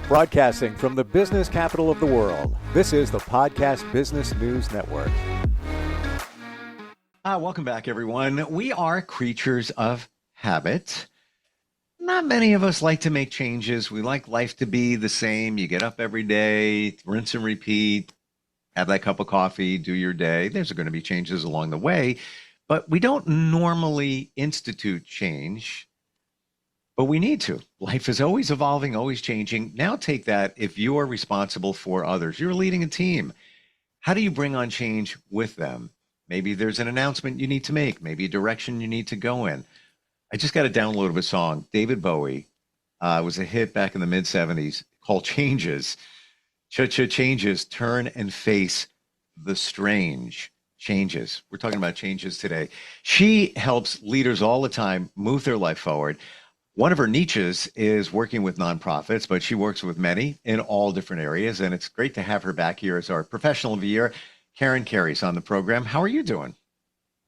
Broadcasting from the business capital of the world, this is the Podcast Business News Network. Welcome back, everyone. We are creatures of habit. Not many of us like to make changes. We like life to be the same. You get up every day, rinse and repeat, have that cup of coffee, do your day. There's going to be changes along the way, but we don't normally institute change. But we need to. Life is always evolving, always changing. Now take that if you are responsible for others. You're leading a team. How do you bring on change with them? Maybe there's an announcement you need to make, maybe a direction you need to go in. I just got a download of a song. David Bowie was a hit back in the mid-'70s called Changes. Changes, turn and face the strange. Changes. We're talking about changes today. She helps leaders all the time move their life forward. One of her niches is working with nonprofits, but she works with many in all different areas. And it's great to have her back here as our professional of the year. Carey's on the program. How are you doing?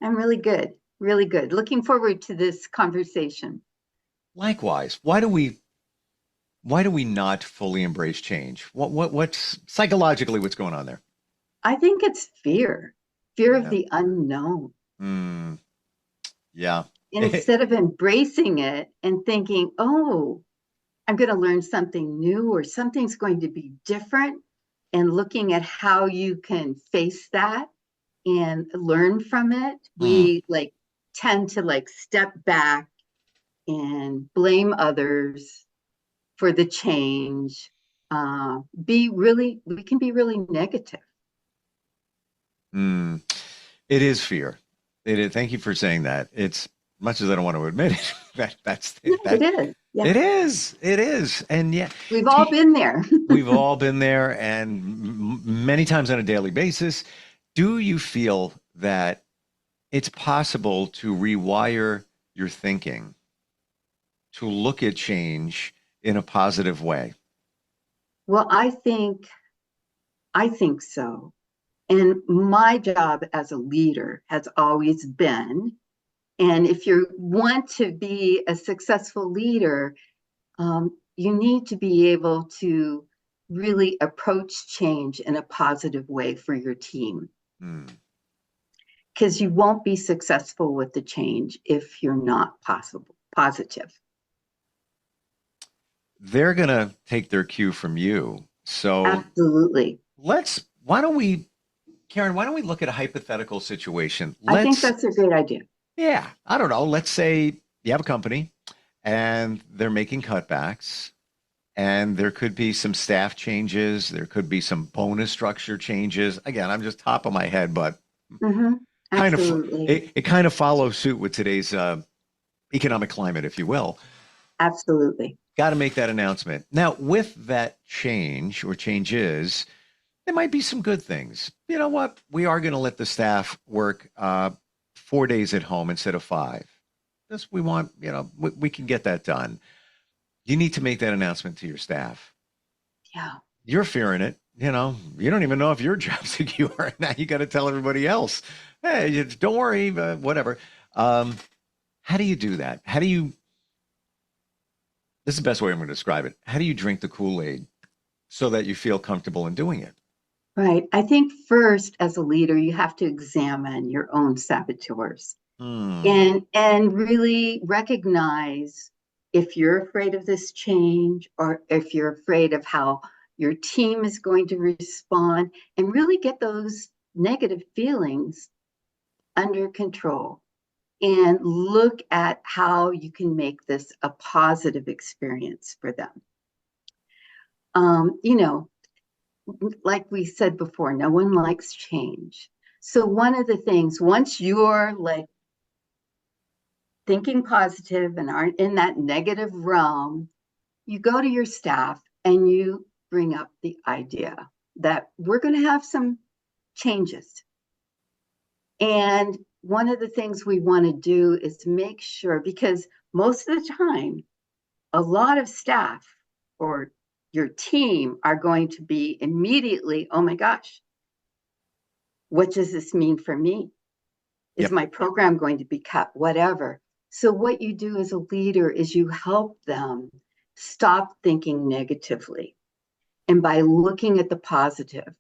I'm really good. Really good. Looking forward to this conversation. Likewise. Why do we not fully embrace change? What's psychologically what's going on there? I think it's fear of the unknown. Yeah. And instead of embracing it and thinking, oh, I'm going to learn something new or something's going to be different, and looking at how you can face that and learn from it, we tend to step back and blame others for the change. We can be really negative. It is fear. It is. Thank you for saying that. It's much as I don't want to admit it, It is. Yeah. It is. And yeah, we've all been there. We've all been there, and many times on a daily basis. Do you feel that it's possible to rewire your thinking to look at change in a positive way? Well, I think so. And my job as a leader has always been, and if you want to be a successful leader, you need to be able to really approach change in a positive way for your team. Because you won't be successful with the change if you're not positive. They're going to take their cue from you. So absolutely. Karen, why don't we look at a hypothetical situation? I think that's a great idea. Yeah. I don't know. Let's say you have a company and they're making cutbacks, and there could be some staff changes. There could be some bonus structure changes. Again, I'm just top of my head, but it kind of follows suit with today's economic climate, if you will. Absolutely. Got to make that announcement. Now, with that change or changes, there might be some good things. You know what? We are going to let the staff work 4 days at home instead of 5. This we want, we can get that done. You need to make that announcement to your staff. Yeah. You're fearing it. You don't even know if your job's secure. Now you got to tell everybody else, hey, don't worry, whatever. How do you do that? This is the best way I'm going to describe it. How do you drink the Kool-Aid so that you feel comfortable in doing it? Right. I think first, as a leader, you have to examine your own saboteurs and really recognize if you're afraid of this change or if you're afraid of how your team is going to respond, and really get those negative feelings under control and look at how you can make this a positive experience for them. Like we said before, no one likes change. So one of the things, once you're thinking positive and aren't in that negative realm, you go to your staff and you bring up the idea that we're going to have some changes. And one of the things we want to do is make sure, because most of the time, a lot of staff or your team are going to be immediately, oh my gosh, what does this mean for me? Is my program going to be cut? Whatever. So what you do as a leader is you help them stop thinking negatively and by looking at the positive.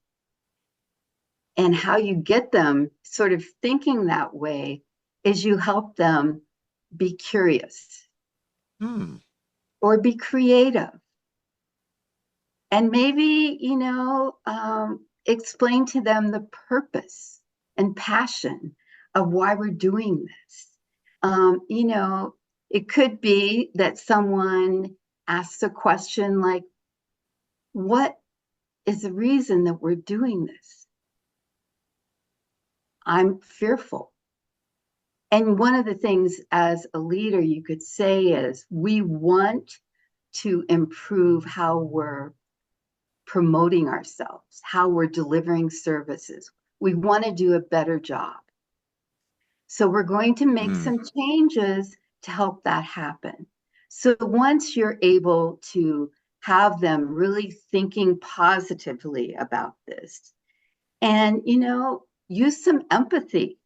And how you get them sort of thinking that way is you help them be curious or be creative. And maybe, explain to them the purpose and passion of why we're doing this. It could be that someone asks a question like, what is the reason that we're doing this? I'm fearful. And one of the things as a leader you could say is, we want to improve how we're promoting ourselves, how we're delivering services. We want to do a better job. So we're going to make some changes to help that happen. So once you're able to have them really thinking positively about this and, use some empathy,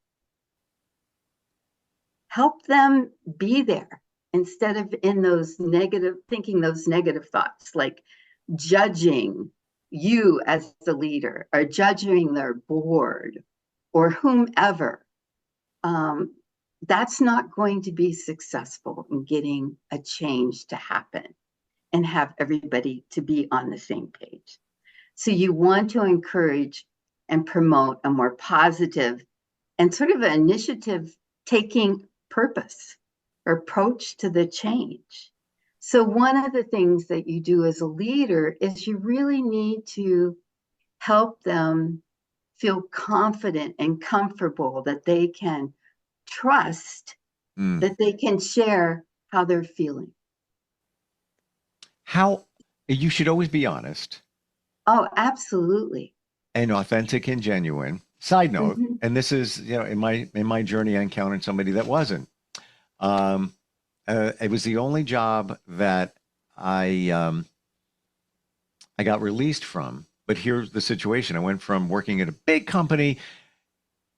help them be there instead of in those thinking those negative thoughts, like judging you as the leader or judging their board or whomever. That's not going to be successful in getting a change to happen and have everybody to be on the same page. So you want to encourage and promote a more positive and sort of an initiative taking purpose or approach to the change. So one of the things that you do as a leader is you really need to help them feel confident and comfortable that they can trust that they can share how they're feeling. How you should always be honest Oh, absolutely. and authentic and genuine. Side note, Mm-hmm. and this is, in my journey, I encountered somebody that wasn't. It was the only job that I got released from. But here's the situation: I went from working at a big company,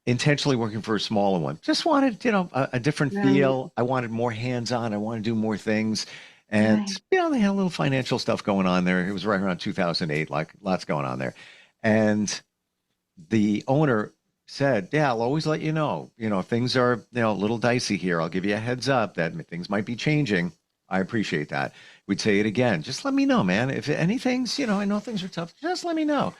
intentionally working for a smaller one. Just wanted, a different Right. feel. I wanted more hands-on. I wanted to do more things. And, Right. they had a little financial stuff going on there. It was right around 2008, like lots going on there. And the owner said, yeah, I'll always let you know, if things are, a little dicey here, I'll give you a heads up that things might be changing. I appreciate that. We'd say it again. Just let me know, man. If anything's, I know things are tough. Just let me know.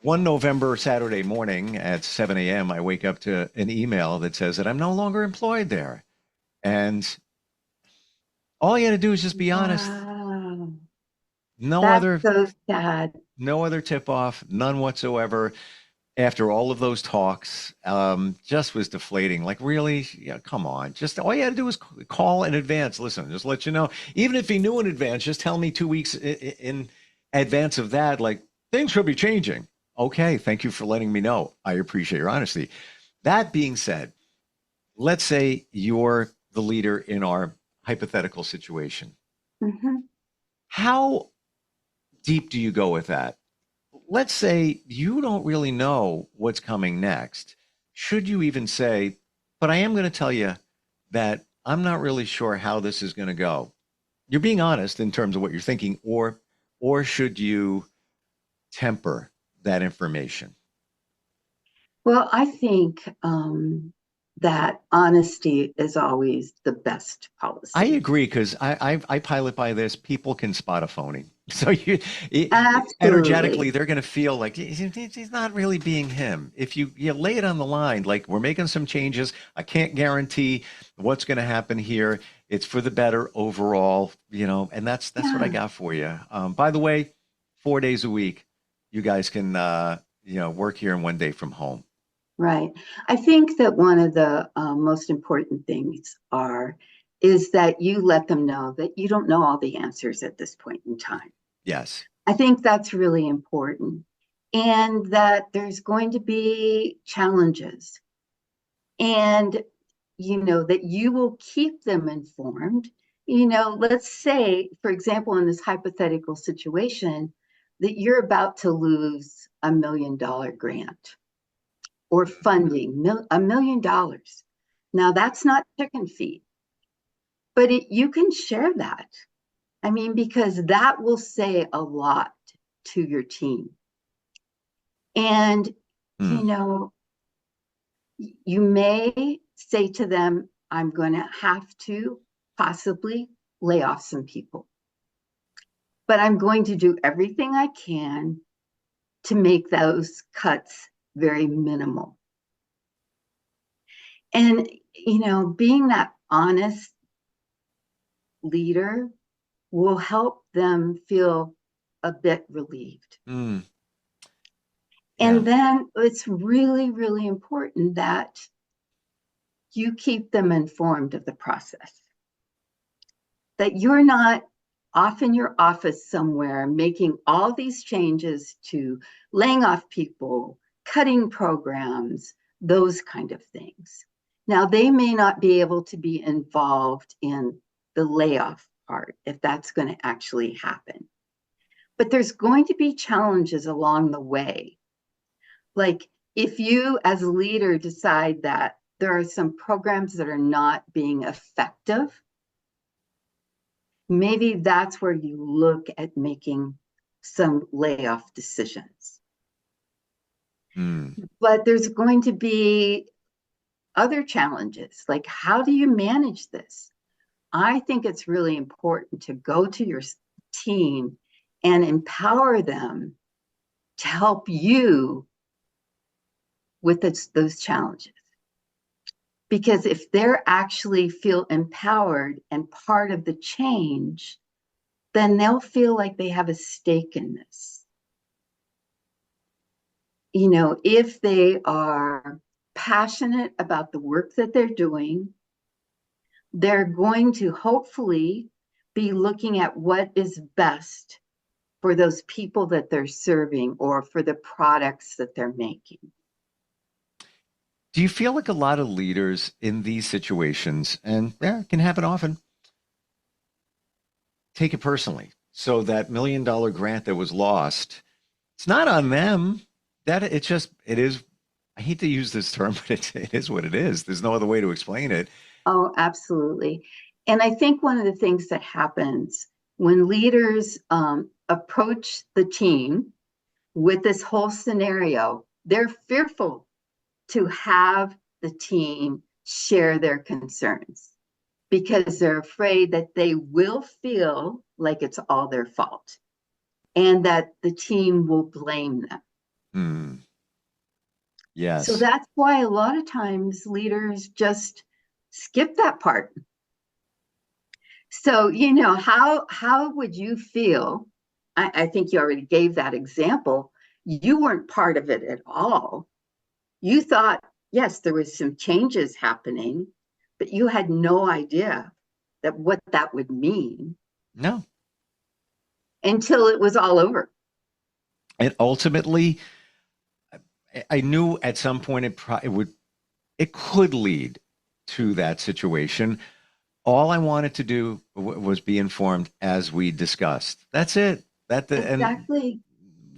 One November Saturday morning at 7 a.m., I wake up to an email that says that I'm no longer employed there. And all you had to do is just be honest. Wow. No That's other, so sad. no other tip off, none whatsoever. After all of those talks, just was deflating. Like, really? Yeah, come on. Just all you had to do was call in advance. Listen, just let you know. Even if he knew in advance, just tell me 2 weeks in advance of that, like, things could be changing. Okay, thank you for letting me know. I appreciate your honesty. That being said, let's say you're the leader in our hypothetical situation. Mm-hmm. How deep do you go with that? Let's say you don't really know what's coming next. Should you even say, but I am going to tell you that I'm not really sure how this is going to go? You're being honest in terms of what you're thinking, or should you temper that information? Well, I think that honesty is always the best I policy. agree because I pilot by this. People can spot a phony. So energetically, Absolutely. they're going to feel like he's not really being him. If you lay it on the line, like, we're making some changes. I can't guarantee what's going to happen here. It's for the better overall, and that's what I Yeah. got for you. By the way, 4 days a week, you guys can work here and one day from home. Right. I think that one of the most important things is that you let them know that you don't know all the answers at this point in time. Yes. I think that's really important. And that there's going to be challenges. And, that you will keep them informed. Let's say, for example, in this hypothetical situation, that you're about to lose $1 million grant or funding, $1 million. Now, that's not chicken feed, but you can share that. I mean, because that will say a lot to your team. And, you know, you may say to them, I'm going to have to possibly lay off some people, but I'm going to do everything I can to make those cuts very minimal. And, you know, being that honest leader will help them feel a bit relieved. Yeah. And then it's really, really important that you keep them informed of the process, that you're not off in your office somewhere making all these changes to laying off people, cutting programs, those kind of things. Now, they may not be able to be involved in the layoff part if that's going to actually happen. But there's going to be challenges along the way. Like if you as a leader decide that there are some programs that are not being effective, maybe that's where you look at making some layoff decisions. But there's going to be other challenges, like how do you manage this? I think it's really important to go to your team and empower them to help you with those challenges. Because if they're actually feel empowered and part of the change, then they'll feel like they have a stake in this. You know, if they are passionate about the work that they're doing, they're going to hopefully be looking at what is best for those people that they're serving or for the products that they're making. Do you feel like a lot of leaders in these situations, and it can happen often, take it personally? So that $1 million grant that was lost, it's not on them. That it is. I hate to use this term, but it is what it is. There's no other way to explain it. Oh, absolutely. And I think one of the things that happens when leaders approach the team with this whole scenario, they're fearful to have the team share their concerns because they're afraid that they will feel like it's all their fault and that the team will blame them. Yes. So that's why a lot of times leaders just skip that part. So, you know, how would you feel? I think you already gave that example. You weren't part of it at all. You thought, yes, there was some changes happening, but you had no idea that what that would mean. No. Until it was all over. And ultimately, I knew at some point it could lead to that situation. All I wanted to do was be informed as we discussed. That's it. Exactly.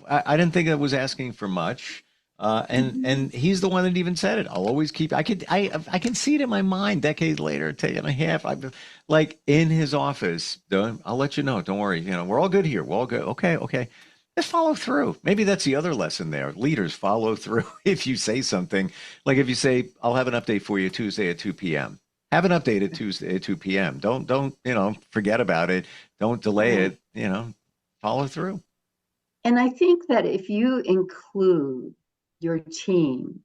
And I didn't think it was asking for much. And he's the one that even said it. I'll always keep. I can see it in my mind. Decades later, a day and a half. I'm like in his office. I'll let you know. Don't worry. You know, we're all good here. We're all good. Okay. Just follow through. Maybe that's the other lesson there. Leaders follow through. If you say something, like if you say, "I'll have an update for you Tuesday at 2 p.m." Have an update at Tuesday at 2 p.m. Don't forget about it. Don't delay it. Follow through. And I think that if you include your team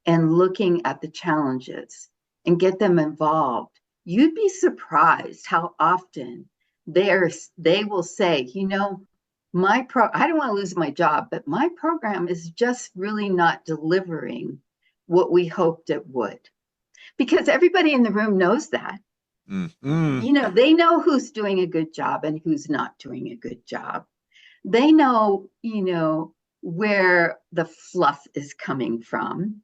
and looking at the challenges and get them involved, you'd be surprised how often they will say, I don't want to lose my job, but my program is just really not delivering what we hoped it would. Because everybody in the room knows that. They know who's doing a good job and who's not doing a good job. They know, where the fluff is coming from,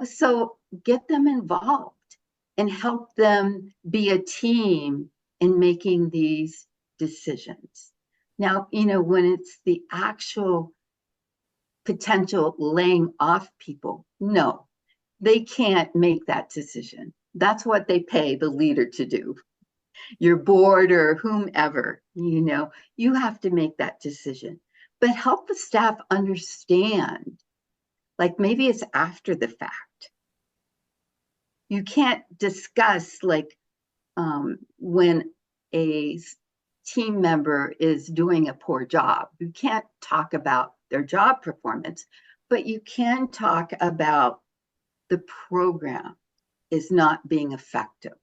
so get them involved and help them be a team in making these decisions. Now, when it's the actual potential laying off people, no, they can't make that decision. That's what they pay the leader to do. Your board or whomever, you have to make that decision. but help the staff understand, like maybe it's after the fact. You can't discuss like when a team member is doing a poor job. You can't talk about their job performance, but you can talk about the program is not being effective.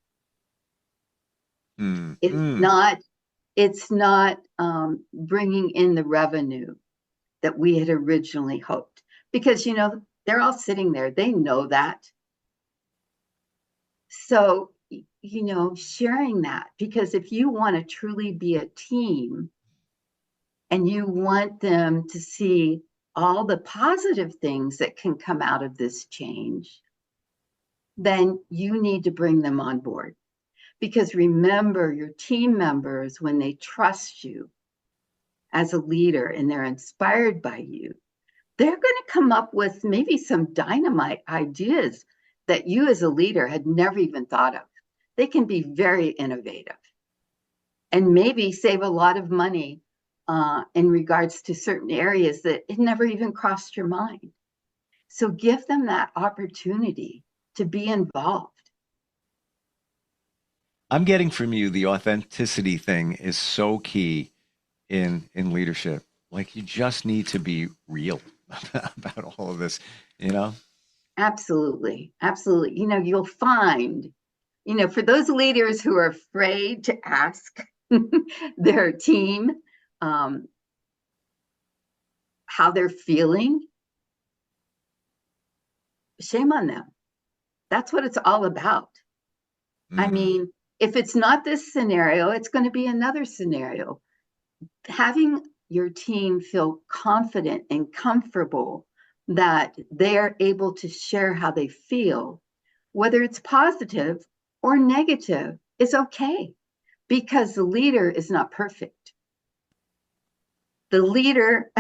It's not bringing in the revenue that we had originally hoped, because they're all sitting there, they know that. So sharing that, because if you want to truly be a team and you want them to see all the positive things that can come out of this change, then you need to bring them on board. Because remember, your team members, when they trust you as a leader and they're inspired by you, they're going to come up with maybe some dynamite ideas that you as a leader had never even thought of. They can be very innovative and maybe save a lot of money in regards to certain areas that it never even crossed your mind. So give them that opportunity to be involved. I'm getting from you the authenticity thing is so key in leadership. Like you just need to be real about all of this, you know? Absolutely. Absolutely. You'll find, for those leaders who are afraid to ask their team how they're feeling, shame on them. That's what it's all about. I mean, if it's not this scenario, it's going to be another scenario. Having your team feel confident and comfortable that they're able to share how they feel, whether it's positive or negative, is okay, because the leader is not perfect. The leader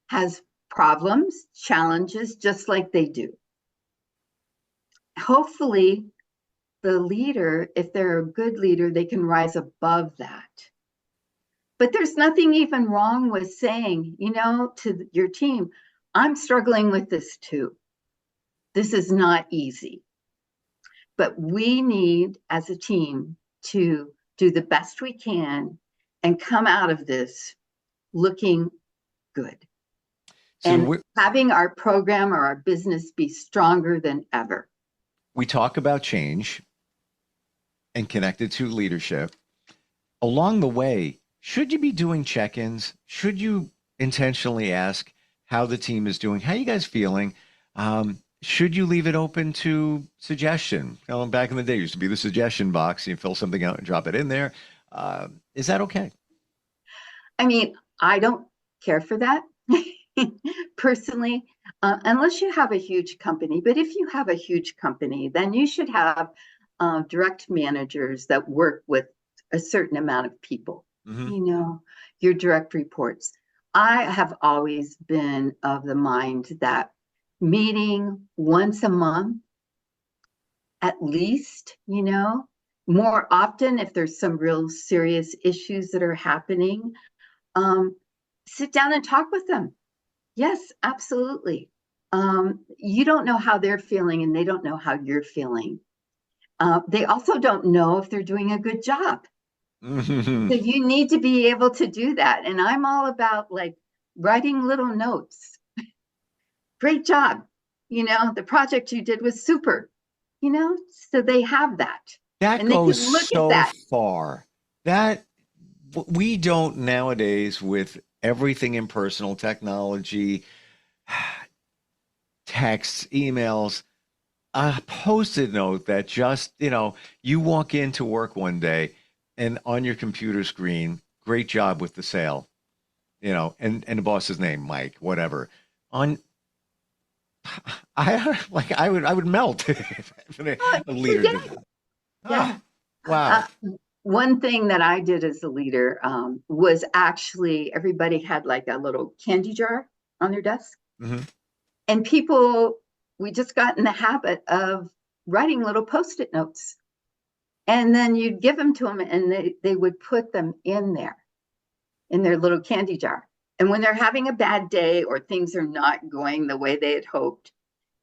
has problems, challenges, just like they do. Hopefully, the leader, if they're a good leader, they can rise above that. But there's nothing even wrong with saying, to your team, I'm struggling with this too. This is not easy. But we need, as a team, to do the best we can and come out of this looking good. So and having our program or our business be stronger than ever. We talk about change and connected to leadership. Along the way, should you be doing check-ins? Should you intentionally ask how the team is doing? How are you guys feeling? Should you leave it open to suggestion? Back in the day, it used to be the suggestion box. You fill something out and drop it in there. Is that okay? I mean, I don't care for that personally, unless you have a huge company. But if you have a huge company, then you should have direct managers that work with a certain amount of people. Your direct reports. I have always been of the mind that meeting once a month, at least, more often if there's some real serious issues that are happening, sit down and talk with them. Yes, absolutely. You don't know how they're feeling and they don't know how you're feeling. They also don't know if they're doing a good job. So you need to be able to do that. And I'm all about like writing little notes. Great job. The project you did was super, so they have that. That and goes so far. That we don't nowadays with everything in personal technology, texts, emails, a Post-it note that just, you walk into work one day and on your computer screen, great job with the sale, and the boss's name, Mike, whatever. I would melt if a leader did that. Yeah. Wow. One thing that I did as a leader was actually everybody had like a little candy jar on their desk. And we just got in the habit of writing little Post-it notes. And then you'd give them to them and they would put them in there, in their little candy jar. And when they're having a bad day or things are not going the way they had hoped,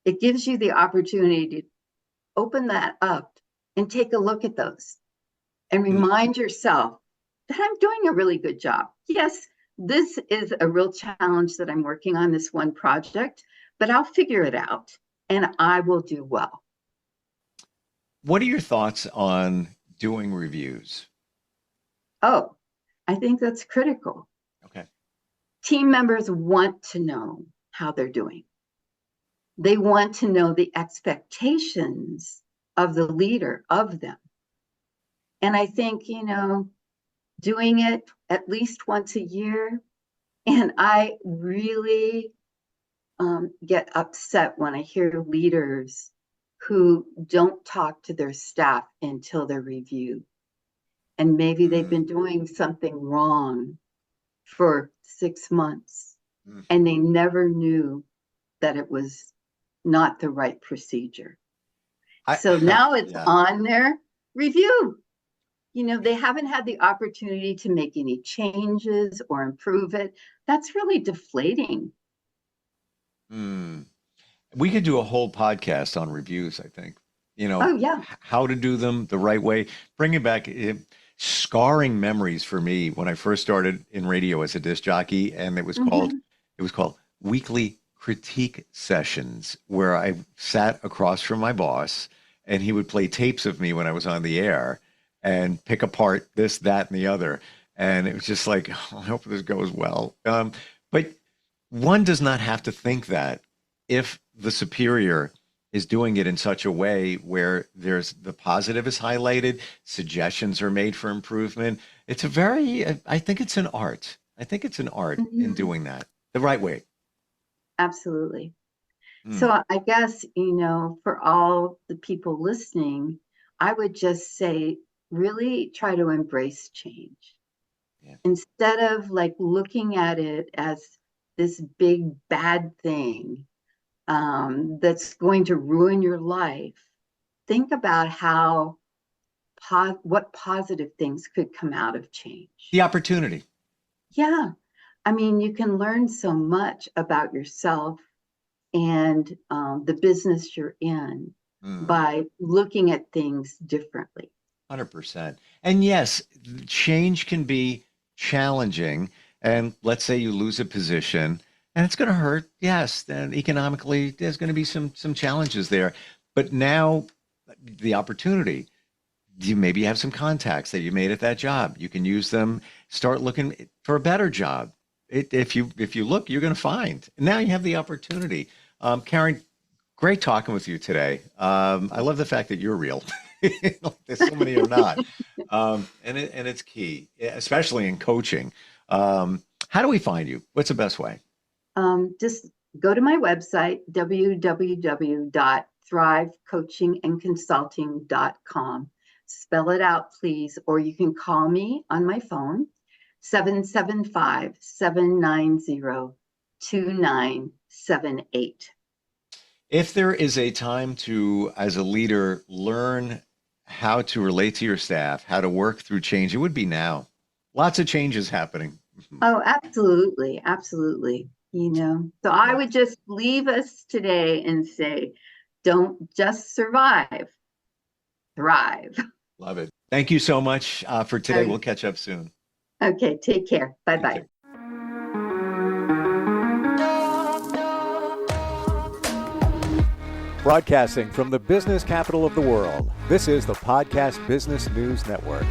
it gives you the opportunity to open that up and take a look at those and remind yourself that I'm doing a really good job. Yes, this is a real challenge that I'm working on, this one project, but I'll figure it out and I will do well. What are your thoughts on doing reviews? Oh, I think that's critical. Okay. Team members want to know how they're doing. They want to know the expectations of the leader of them. And I think, doing it at least once a year, and I really get upset when I hear leaders who don't talk to their staff until their review. And maybe they've been doing something wrong for 6 months and they never knew that it was not the right procedure. So now it's on their review. They haven't had the opportunity to make any changes or improve it. That's really deflating. We could do a whole podcast on reviews, I think. Oh, yeah. How to do them the right way. Bringing back scarring memories for me when I first started in radio as a disc jockey, and it was called weekly critique sessions, where I sat across from my boss and he would play tapes of me when I was on the air and pick apart this, that, and the other. And it was just like, oh, I hope this goes well. But one does not have to think that if the superior is doing it in such a way where there's the positive is highlighted, suggestions are made for improvement. It's I think it's an art. I think it's an art in doing that the right way. Absolutely. So I guess, for all the people listening, I would just say, really try to embrace change. Yeah. Instead of looking at it as this big bad thing that's going to ruin your life, think about what positive things could come out of change. The opportunity. Yeah. I mean, you can learn so much about yourself and the business you're in by looking at things differently. 100%. And yes, change can be challenging. And let's say you lose a position and it's going to hurt. Yes. Then economically, there's going to be some challenges there. But now the opportunity, you maybe have some contacts that you made at that job. You can use them, start looking for a better job. If you look, you're going to find. Now you have the opportunity. Karen, great talking with you today. I love the fact that you're real. There's so many are not, and it's key, especially in coaching. How do we find you? What's the best way? Just go to my website, www.thrivecoachingandconsulting.com. Spell it out, please, or you can call me on my phone, 775-790-2978. If there is a time to, as a leader, learn how to relate to your staff, how to work through change, it would be now. Lots of changes happening. Oh, absolutely. Absolutely. So I would just leave us today and say, don't just survive, thrive. Love it. Thank you so much for today. We'll catch up soon. Okay. Take care. Bye-bye. Broadcasting from the business capital of the world, this is the Podcast Business News Network.